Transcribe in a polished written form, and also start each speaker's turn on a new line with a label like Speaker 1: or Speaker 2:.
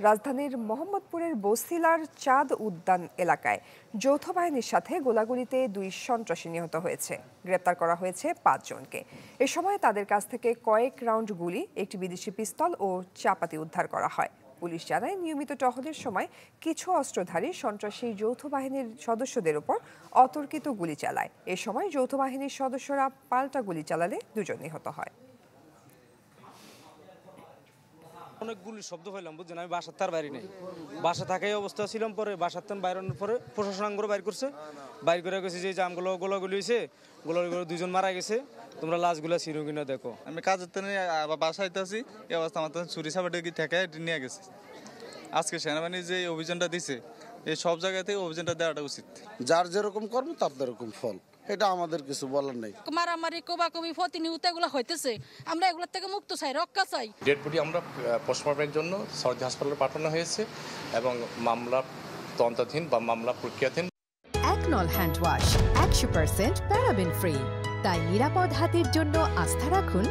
Speaker 1: রাজধানীর মোহাম্মদপুরের বসিলার চাঁদ উদ্যান এলাকায় যৌথ বাহিনীর সাথে গোলাগুলিতে 2 সন্ত্রাসী নিহত হয়েছে। গ্রেপ্তার করা হয়েছে 5 জনকে। এ সময় তাদের কাছ থেকে কয়েক রাউন্ড গুলি, একটি বিদেশি পিস্তল ও চাপাতি উদ্ধার করা হয়। পুলিশ জানায়, নিয়মিত টহলের সময় কিছু অস্ত্রধারী সন্ত্রাসী যৌথ বাহিনীর সদস্যদের উপর অতর্কিত গুলি চালায়। এ সময় যৌথ বাহিনীর সদস্যরা পাল্টা গুলি চালালে 2 জন নিহত হয়।
Speaker 2: অনেক গুলির শব্দ পাইলাম, বুঝছেন। আমি বাসার তার বাইরে নেই, বাসা থাকাই অবস্থা ছিলাম। পরে বাসার তার বাইরানোর পরে প্রশাসন আঙ্গুলো বাইর করছে, বাইর করে গেছে যে আমগুলো গোলাগুলি হয়েছে, গোলাগুলো 2 জন মারা গেছে, তোমরা লাশগুলা ছিঁড়ো কিনা দেখো।
Speaker 3: আমি কাজের তো বাসায় আছি, এই অবস্থা আমার ছুরি সাবাটে ঠেকায় নিয়ে গেছে। আজকে সেনাবাহিনী যে অভিযানটা দিছে, এই সব জায়গাতে অভিযানটা দেওয়াটা উচিত।
Speaker 4: যার যেরকম কর্ম তার যেরকম ফল, এটা আমাদের কিছু বলার নেই।
Speaker 5: মারামারি কোবাকুবি ফতিনিউত এগুলো হইতেছে, আমরা এগুলোর থেকে মুক্ত চাই, রক্ষা চাই।
Speaker 6: ডেড বডি আমরা পোস্টমর্টমের জন্য সরকারি হাসপাতালে পাঠানো হয়েছে এবং মামলা তদন্তাধীন বা মামলা প্রক্রিয়াধীন।
Speaker 7: একনল হ্যান্ড ওয়াশ 100% প্যারাবেন ফ্রি, তাই নিরাপদ হাতের জন্য আস্থা রাখুন